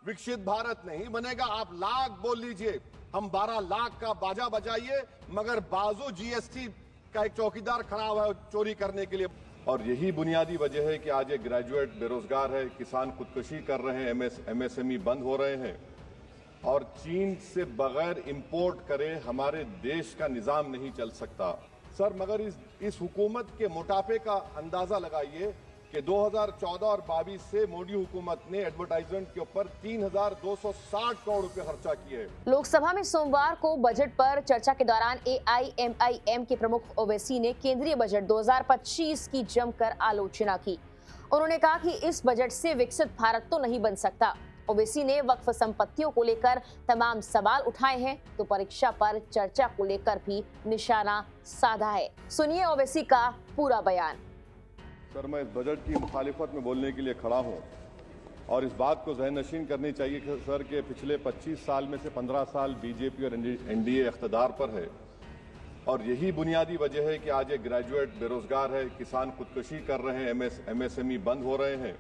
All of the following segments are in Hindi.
विकसित भारत नहीं बनेगा। आप लाख बोल लीजिए, हम 12 लाख का बाजा बजाइए, मगर बाजू जीएसटी का एक चौकीदार खड़ा हुआ है चोरी करने के लिए। और यही बुनियादी वजह है कि आज एक ग्रेजुएट बेरोजगार है, किसान खुदकुशी कर रहे हैं, एमएसएमई बंद हो रहे हैं और चीन से बगैर इंपोर्ट करे हमारे देश का निजाम नहीं चल सकता। सर मगर इस हुकूमत के मोटापे का अंदाजा लगाइए कि 2014 और 22 से मोदी हुकूमत ने एडवर्टाइजमेंट के ऊपर 3,260 करोड़ रुपए खर्चा किए। लोकसभा में सोमवार को बजट पर चर्चा के दौरान एआईएमआईएम के प्रमुख ओवैसी ने केंद्रीय बजट 2025 की जमकर आलोचना की। उन्होंने कहा कि इस बजट से विकसित भारत तो नहीं बन सकता। ओवैसी ने वक्फ संपत्तियों को लेकर तमाम सवाल उठाए हैं तो परीक्षा पर चर्चा को लेकर भी निशाना साधा है। सुनिए ओवैसी का पूरा बयान। सर मैं इस बजट की मुखालिफत में बोलने के लिए खड़ा हूं और इस बात को ज़हननशीन करनी चाहिए कि सर के पिछले 25 साल में से 15 साल बीजेपी और एनडीए इख्तिदार पर है और यही बुनियादी वजह है कि आज एक ग्रेजुएट बेरोजगार है, किसान खुदकुशी कर रहे हैं, एमएसएमई बंद हो रहे हैं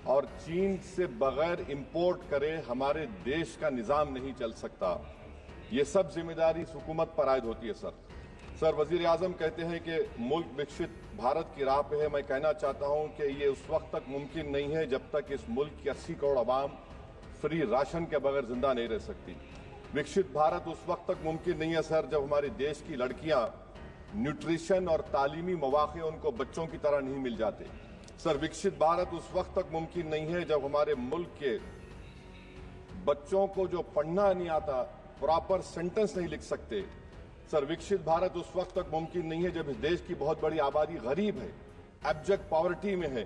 और चीन से बगैर इंपोर्ट करे हमारे देश का निजाम नहीं चल सकता। ये सब जिम्मेदारी इस हुकूमत पर आयद होती है। सर वजीर आजम कहते हैं कि मुल्क विकसित भारत की राह पे है। मैं कहना चाहता हूं कि ये उस वक्त तक मुमकिन नहीं है जब तक इस मुल्क की 80 करोड़ आवाम फ्री राशन के बगैर जिंदा नहीं रह सकती। विकसित भारत उस वक्त तक मुमकिन नहीं है सर जब हमारे देश की लड़कियां न्यूट्रिशन और तालीमी मौके उनको बच्चों की तरह नहीं मिल जाते। सर विकसित भारत उस वक्त तक मुमकिन नहीं है जब हमारे मुल्क के बच्चों को जो पढ़ना नहीं आता, प्रॉपर सेंटेंस नहीं लिख सकते। सर विकसित भारत उस वक्त तक मुमकिन नहीं है जब इस देश की बहुत बड़ी आबादी गरीब है, एब्जेक्ट पॉवर्टी में है।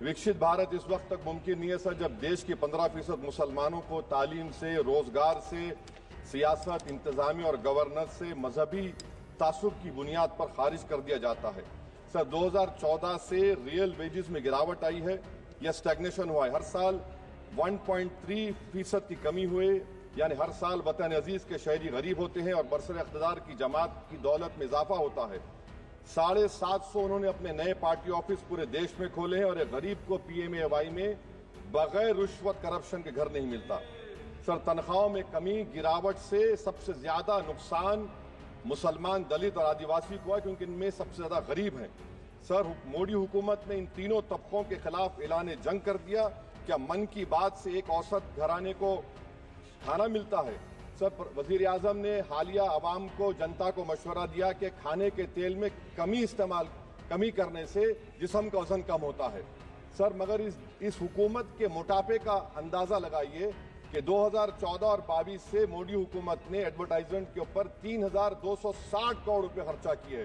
विकसित भारत इस वक्त तक मुमकिन नहीं है सर जब देश के 15% मुसलमानों को तालीम से, रोजगार से, सियासत, इंतजामिया और गवर्नेंस से मजहबी तासुब की बुनियाद पर खारिज कर दिया जाता है। सर 2014 से रियल वेजेस में गिरावट आई है या स्टैग्नेशन हुआ है। हर साल 1.3% की कमी हुए, यानी हर साल वतन अजीज के शहरी गरीब होते हैं और बरसर इख्तिदार की जमात की दौलत में इजाफा होता है। 750 उन्होंने अपने नए पार्टी ऑफिस पूरे देश में खोले हैं और एक गरीब को पीएमएवाई में बगैर रुश्वत करप्शन के घर नहीं मिलता। सर तनख्वाहों में कमी, गिरावट से सबसे ज्यादा नुकसान मुसलमान, दलित और आदिवासी को है क्योंकि इनमें सबसे ज्यादा गरीब हैं। सर मोदी हुकूमत ने इन तीनों तबकों के खिलाफ ऐलान जंग कर दिया। क्या मन की बात से एक औसत घराने को खाना मिलता है? सर वजीर आजम ने हालिया आवाम को, जनता को मशवरा दिया कि खाने के तेल में कमी करने से जिस्म का वजन कम होता है। सर मगर इस हुकूमत के मोटापे का अंदाजा लगाइए कि 2014 और 22 से मोदी हुकूमत ने एडवर्टाइजमेंट के ऊपर 3,260 करोड़ रुपए खर्चा किए।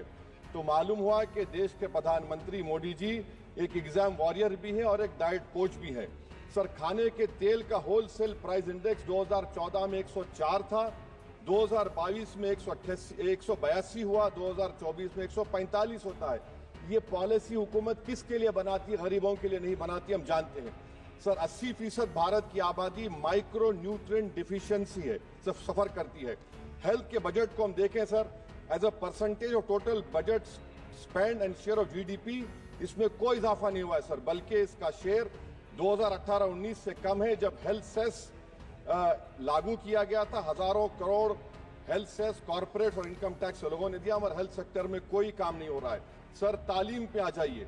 तो मालूम हुआ कि देश के प्रधानमंत्री मोदी जी एक एग्जाम वॉरियर भी हैं और एक डाइट कोच भी हैं। सर खाने के तेल का होलसेल प्राइस इंडेक्स 2014 में 104 था, 2022 में 182 हुआ, 2024 में 145 होता है। ये पॉलिसी हुकूमत किसके लिए बनाती है? गरीबों के लिए नहीं बनाती, हम जानते हैं। सर 80% भारत की आबादी माइक्रो न्यूट्रिएंट डिफिशियंसी है, सफर करती है। हेल्थ के बजट को हम देखें sir, as a percentage of total budget spend and share of GDP इसमें कोई इजाफा नहीं हुआ है सर, बल्कि इसका शेयर 2018-19 से कम है जब हेल्थ सेस लागू किया गया था। हजारों करोड़ हेल्थ सेस कॉर्पोरेट और इनकम टैक्स लोगों ने दिया, मगर हेल्थ सेक्टर में कोई काम नहीं हो रहा है। सर तालीम पे आ जाइए।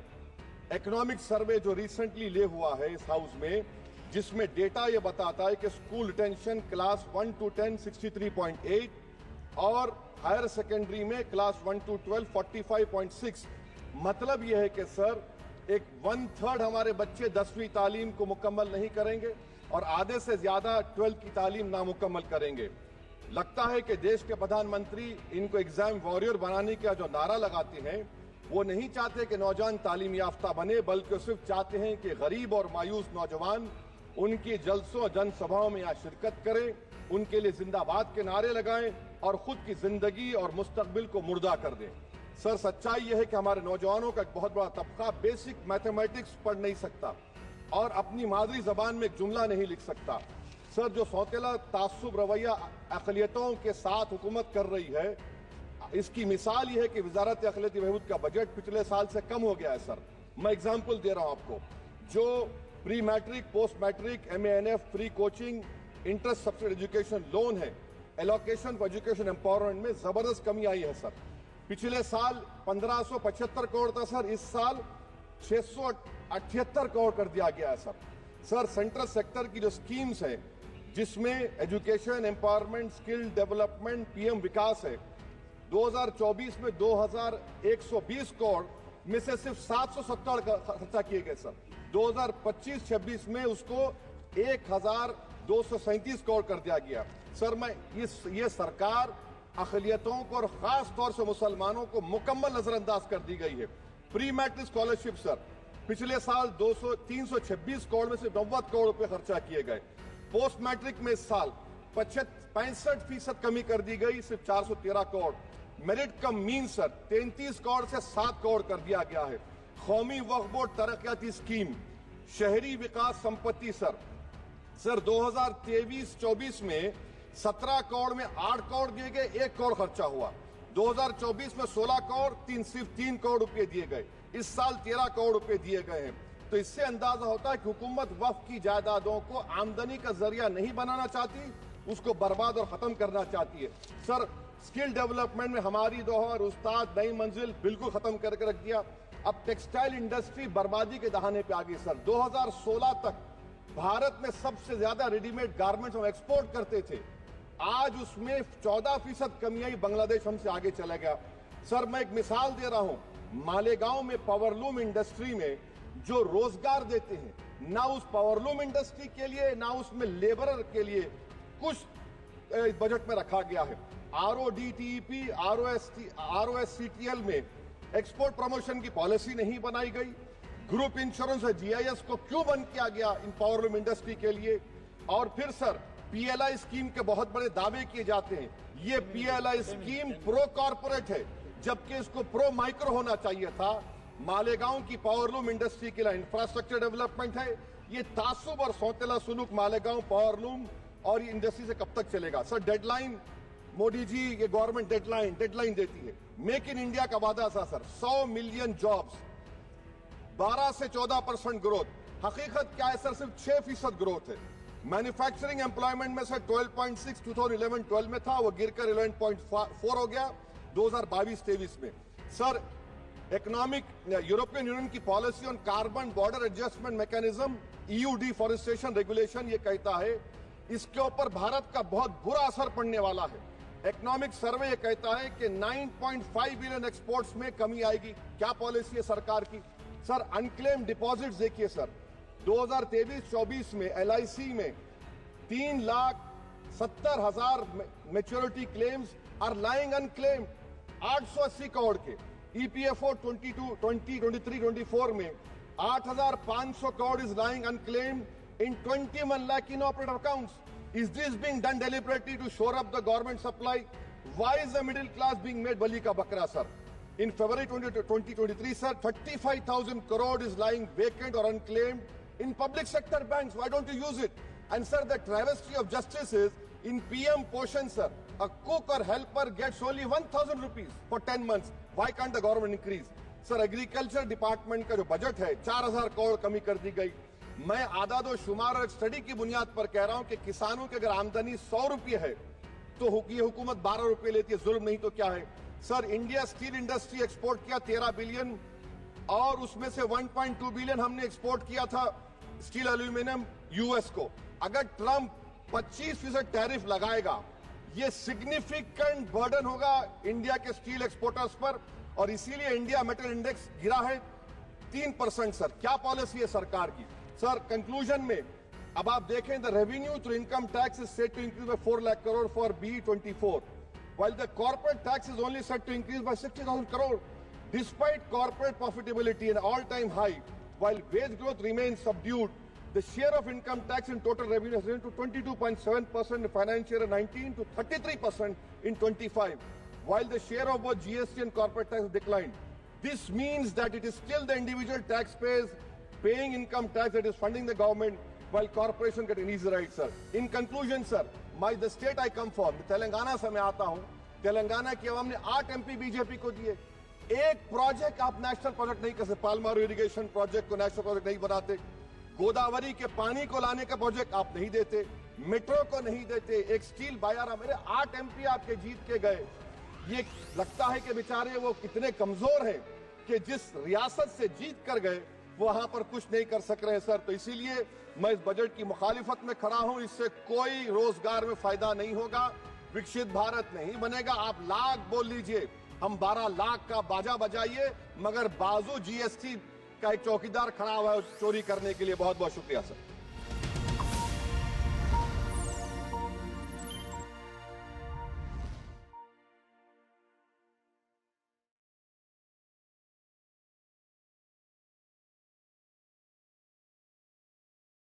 इकोनॉमिक सर्वे जो रिसेंटली ले हुआ है इस हाउस में, जिसमें डेटा ये बताता है कि स्कूल रिटेंशन क्लास 1 to 10 63.8 और हायर सेकेंडरी में क्लास 1 to 12 45.6। मतलब यह है कि सर एक 1/3 हमारे बच्चे 10वीं तालीम को मुकम्मल नहीं करेंगे और आधे से ज्यादा 12th की तालीम नामुकम्मल करेंगे। लगता है कि देश के प्रधानमंत्री इनको एग्जाम वॉरियर बनाने का जो नारा लगाते हैं, वो नहीं चाहते कि नौजवान तालीम याफ्ता बने, बल्कि सिर्फ चाहते हैं कि गरीब और मायूस नौजवान उनकी जलसों जनसभाओं में यहाँ शिरकत करें, उनके लिए जिंदाबाद के नारे लगाएं और खुद की जिंदगी और मुस्तकबिल को मुर्दा कर दें। सर सच्चाई यह है कि हमारे नौजवानों का एक बहुत बड़ा तबका बेसिक मैथमेटिक्स पढ़ नहीं सकता और अपनी मादरी जबान में एक जुमला नहीं लिख सकता। सर जो सौतेला तासुब रवैया अक़लियतों के साथ हुकूमत कर रही है, इसकी मिसाल यह है कि वजारत अक़लियती बहबूद का बजट पिछले साल से कम हो गया है। सर मैं एग्जाम्पल दे रहा हूं आपको, जो pre matric, post matric, MANF, free coaching, interest subsidy education loan है, एलोकेशन फॉर एजुकेशन एम्पावरमेंट में जबरदस्त कमी आई है सर। पिछले साल 1575 करोड़ था सर, इस साल 678 करोड़ कर दिया गया है सर। सर सेंट्रल सेक्टर की जो स्कीम्स है जिसमें education, empowerment, skill development, PM विकास है, 2024 में 2120 करोड़ में से सिर्फ 770 खर्चा किए गए सर। 2025-26 में उसको 1237 करोड़ कर दिया गया सर। मैं ये सरकार अक़लियतों को और खास तौर से मुसलमानों को मुकम्मल नजरअंदाज कर दी गई है। प्री मैट्रिक स्कॉलरशिप सर, पिछले साल 326 करोड़ में से 90 करोड़ रुपए खर्चा किए गए। पोस्ट मैट्रिक में इस साल 65% कमी कर दी गई, सिर्फ 413 करोड़। मेरिट कम मीन सर 33 करोड़ से 7 करोड़ कर दिया गया है। कौमी वक्फ बोर्ड तरक्याती स्कीम, शहरी विकास संपत्ति सर 2023-24 में 17 करोड़ में 8 करोड़ दिए गए, 1 करोड़ खर्चा हुआ। 2024 में 16 करोड़, सिर्फ 3 करोड़ रुपए दिए गए। इस साल 13 करोड़ रुपए दिए गए हैं। तो इससे अंदाजा होता है कि हुकूमत वक्फ की जायदादों को आमदनी का जरिया नहीं बनाना चाहती, उसको बर्बाद और खत्म करना चाहती है सर। स्किल डेवलपमेंट में हमारी दोहर उस्ताद नई मंजिल बिल्कुल खत्म करके रख दिया। अब टेक्सटाइल इंडस्ट्री बर्बादी के दहाने पे आ गई सर। 2016 तक भारत में सबसे ज्यादा रेडीमेड गारमेंट्स हम एक्सपोर्ट करते थे, आज उसमें 14% कमी आई, बांग्लादेश हमसे आगे चला गया सर। मैं एक मिसाल दे रहा हूं, मालेगांव में पावरलूम इंडस्ट्री में जो रोजगार देते हैं, ना उस पावरलूम इंडस्ट्री के लिए ना उसमें लेबरर के लिए कुछ बजट में रखा गया है। RODTEP, ROSCTL में एक्सपोर्ट प्रमोशन की पॉलिसी नहीं बनाई गई। ग्रुप इंश्योरेंस और GIS को क्यों बंद किया गया इन पावरलूम इंडस्ट्री के लिए? और फिर सर PLI स्कीम के बहुत बड़े दावे किए जाते हैं। ये PLI स्कीम प्रो कॉर्पोरेट है, जबकि इसको प्रो माइक्रो होना चाहिए था। मालेगांव की पावरलूम इंडस्ट्री के लिए इंफ्रास्ट्रक्चर डेवलपमेंट है। ये तासुब और सौतेला सुलूक मालेगांव पावरलूम और ये इंडस्ट्री से कब तक चलेगा सर? डेडलाइन मोदी जी, ये गवर्नमेंट डेडलाइन देती है। मेक इन इंडिया का वादा था सर, 100 मिलियन जॉब्स, 12 से 14% ग्रोथ। हकीकत क्या है सर? सिर्फ 6% ग्रोथ है। मैन्युफैक्चरिंग एम्प्लॉयमेंट में सर 12.6 2011-12 में था, वो गिरकर 11.4 हो गया 2022-23 में सर। इकोनॉमिक यूरोपियन यूनियन की policy on carbon border adjustment mechanism, EU deforestation regulation, ये कहता है इसके ऊपर भारत का बहुत बुरा असर पड़ने वाला है। इकोनॉमिक सर्वे ये कहता है कि 9.5 बिलियन एक्सपोर्ट्स में कमी आएगी। क्या पॉलिसी है सरकार की सर? अनक्लेम डिपॉजिट्स देखिए सर, 2023-24 में LIC में 3,70,000 maturity claims are lying unclaimed, 880 crore के। EPFO 23-24 में 8,500 crore is lying unclaimed in 21 lakh inoperative accounts. Is this being done deliberately to shore up the government supply? Why is the middle class being made bali ka bakra sir? In February 2023 sir, 35,000 crore is lying vacant or unclaimed in public sector banks. Why don't you use it? And sir, the travesty of justice is in PM Poshan sir, a cook or helper gets only 1,000 rupees for 10 months. Why can't the government increase? Sir, agriculture department का जो budget है 4,000 करोड़ कमी कर दी गई। मैं आदादो शुमार और स्टडी की बुनियाद पर कह रहा हूं कि किसानों की अगर आमदनी 100 रुपये है तो ये हुकूमत 12 रुपये लेती है। जुल्म नहीं तो क्या है sir? India steel industry export किया 13 बिलियन और उसमें से 1.2 बिलियन हमने एक्सपोर्ट किया था स्टील एल्यूमिनियम US को। अगर ट्रंप 25% टैरिफ लगाएगा, ये सिग्निफिकेंट बर्डन होगा इंडिया के स्टील एक्सपोर्टर्स पर, और इसीलिए इंडिया मेटल इंडेक्स गिरा है 3% सर। क्या पॉलिसी है सरकार की सर? कंक्लूजन में अब आप देखें, the revenue through income tax is set to increase by 4 lakh crore for BE24, while the corporate tax is only set to increase by 60,000 crore. Despite corporate profitability an all-time high, while wage growth remains subdued, the share of income tax in total revenue has risen to 22.7% in financial year 19 to 33% in 25, while the share of both GST and corporate tax has declined. This means that it is still the individual taxpayers paying income tax that is funding the government, while corporation get an easy ride, sir. In conclusion, sir, the state I come from, Telangana से मैं आता हूं, तेलंगाना की आवाम ने 8 MP बीजेपी को दिए। एक प्रोजेक्ट आप नेशनल प्रोजेक्ट नहीं कर सकते, पालमारू इरिगेशन प्रोजेक्ट को नेशनल प्रोजेक्ट नहीं बनाते। गोदावरी के पानी को लाने का प्रोजेक्ट आप नहीं देते, मेट्रो को नहीं देते, एक स्टील बायारा, मेरे 8 MP आपके जीत के गए। ये लगता है कि बेचारे वो कितने कमजोर हैं कि जिस रियासत से जीत कर गए वहां पर कुछ नहीं कर सक रहे सर। तो इसीलिए मैं इस बजट की मुखालिफत में खड़ा हूं। इससे कोई रोजगार में फायदा नहीं होगा, विकसित भारत नहीं बनेगा। आप लाख बोल लीजिए, हम 12 लाख का बाजा बजाइए, मगर बाजू GST का एक चौकीदार खड़ा हुआ है चोरी करने के लिए। बहुत बहुत शुक्रिया सर।